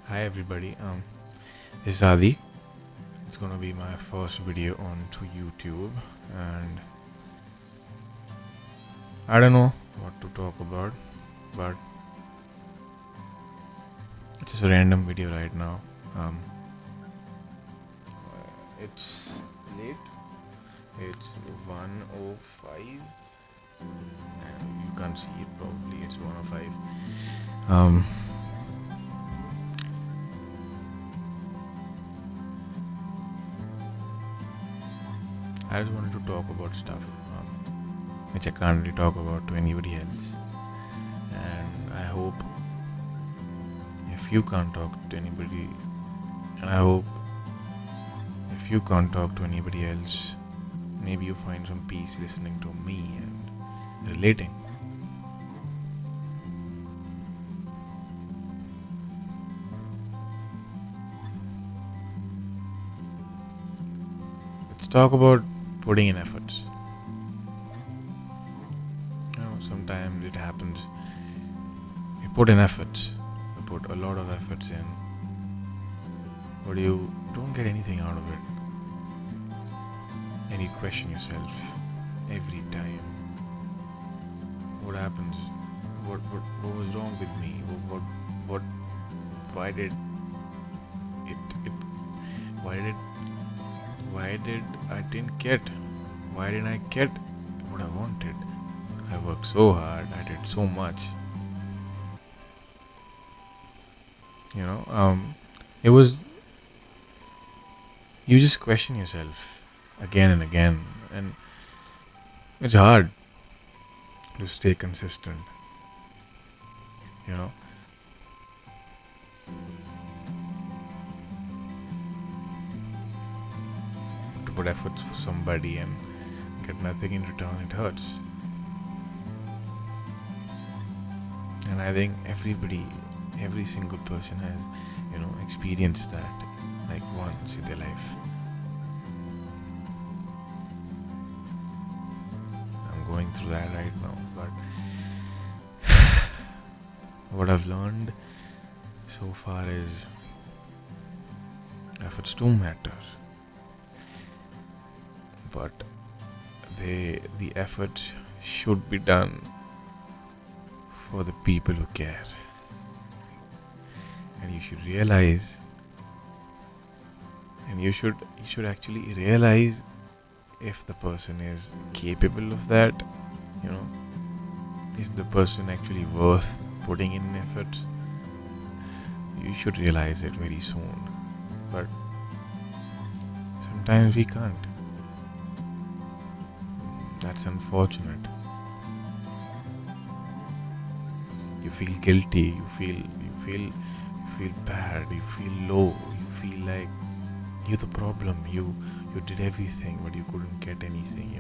Hi everybody, this is Adi. It's gonna be my first video onto YouTube, and I don't know what to talk about, but it's just a random video right now. Um, it's late. It's 1:05, and you can't see it probably. It's 1:05. Um, I just wanted to talk about stuff which I can't really talk about to anybody else, and I hope if you can't talk to anybody, and I hope if you can't talk to anybody else, maybe you find some peace listening to me and relating. Let's talk about putting in efforts. Sometimes it happens. You put in efforts, you put a lot of efforts in, but you don't get anything out of it. And you question yourself every time. What happens? What was wrong with me? What why did it why did I didn't get? Why didn't I get what I wanted? I worked so hard, I did so much. It was, you just question yourself again and again, and it's hard to stay consistent, you know. To put efforts for somebody and get nothing in return, it hurts. And I think every single person has, experienced that like once in their life. I'm going through that right now, but what I've learned so far is efforts do matter, but the efforts should be done for the people who care. And you should realize, and you should actually realize if the person is capable of that. you know is the person actually worth putting in efforts? You should realize it very soon, but sometimes we can't. That's unfortunate. You feel guilty, you feel bad, you feel low, you feel like you're the problem. You did everything, but you couldn't get anything.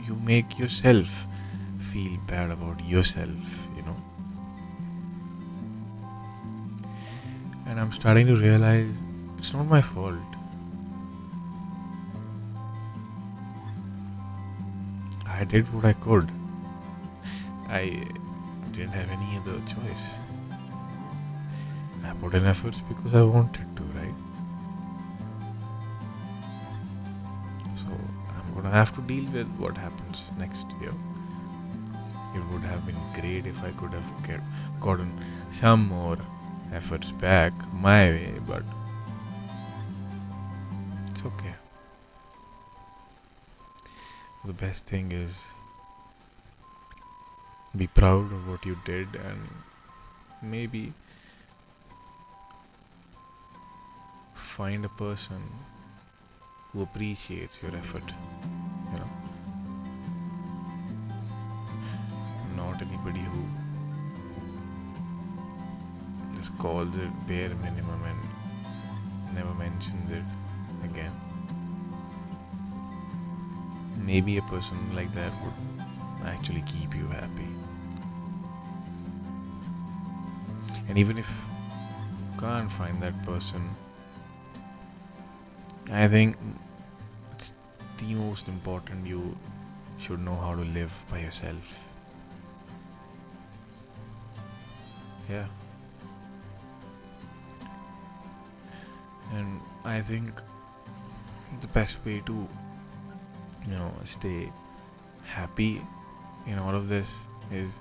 You make yourself feel bad about yourself. And I'm starting to realize it's not my fault. I did what I could. I didn't have any other choice. I put in efforts because I wanted to, right? So I'm gonna have to deal with what happens next year. It would have been great if I could have gotten some more efforts back my way, but it's okay. The best thing is be proud of what you did, and maybe find a person who appreciates your effort. You know, not anybody who just calls it bare minimum and never mentions it again. Maybe a person like that would actually keep you happy. And even if you can't find that person, I think it's the most important you should know how to live by yourself. Yeah. And I think the best way to, stay happy in all of this is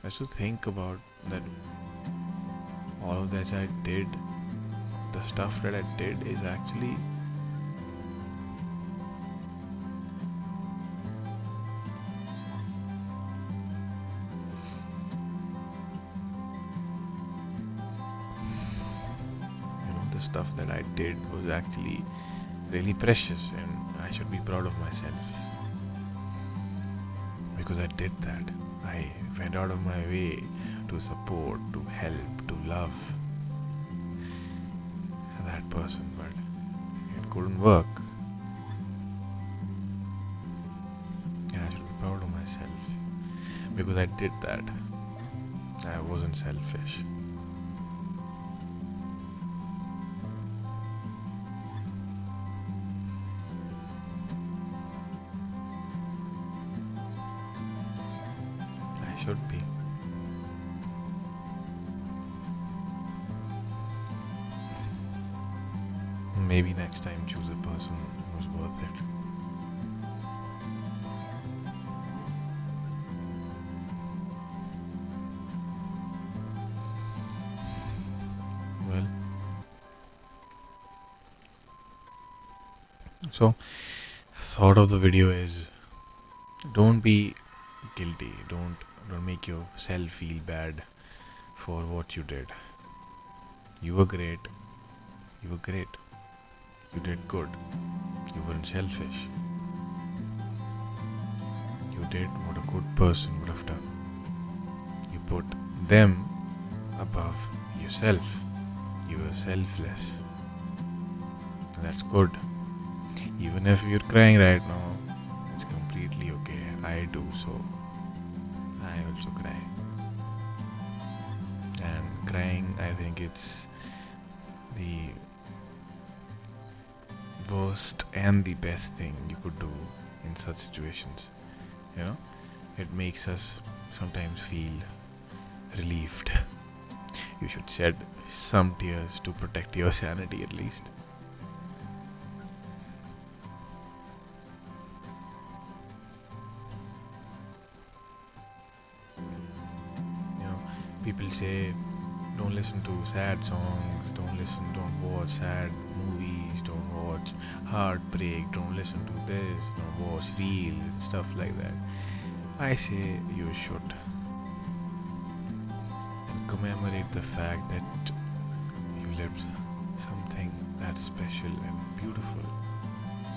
just to think about that all of that I did, the stuff that I did is actually the stuff that I did was actually really precious, and I should be proud of myself because I did that. I went out of my way to support, to help, to love that person, but it couldn't work. And I should be proud of myself because I did that. I wasn't selfish. I should be. Maybe next time choose a person who's worth it. Well, so thought of the video is don't be guilty. Don't make yourself feel bad for what you did. You were great. You were great. You did good. You weren't selfish. You did what a good person would have done. You put them above yourself. You were selfless. That's good. Even if you're crying right now, it's completely okay. I do so. I also cry. And crying, I think it's the worst and the best thing you could do in such situations. It makes us sometimes feel relieved. You should shed some tears to protect your sanity at least. People say don't listen to sad songs, don't watch sad movies, don't watch heartbreak, don't listen to this, don't watch reels and stuff like that. I say you should. And commemorate the fact that you lived something that's special and beautiful.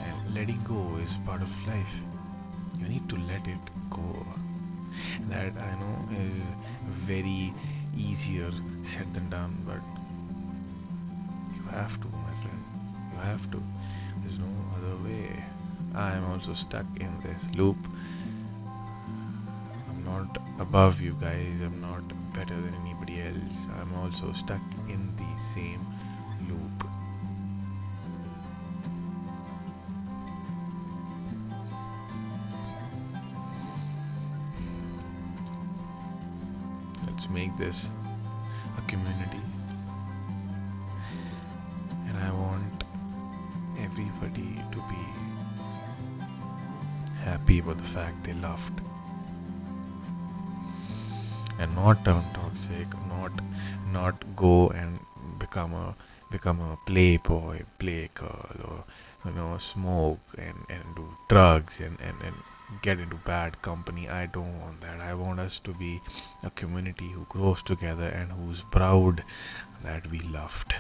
And letting go is part of life. You need to let it go. That I know is very easier said than done, but you have to, my friend. You have to. There's no other way. I am also stuck in this loop. I'm not above you guys. I'm not better than anybody else. I'm also stuck in the same loop. Let's make this a community, and I want everybody to be happy about the fact they laughed and not turn toxic, not go and become a playboy, play girl, or smoke and do drugs and get into bad company. I don't want that. I want us to be a community who grows together and who's proud that we loved.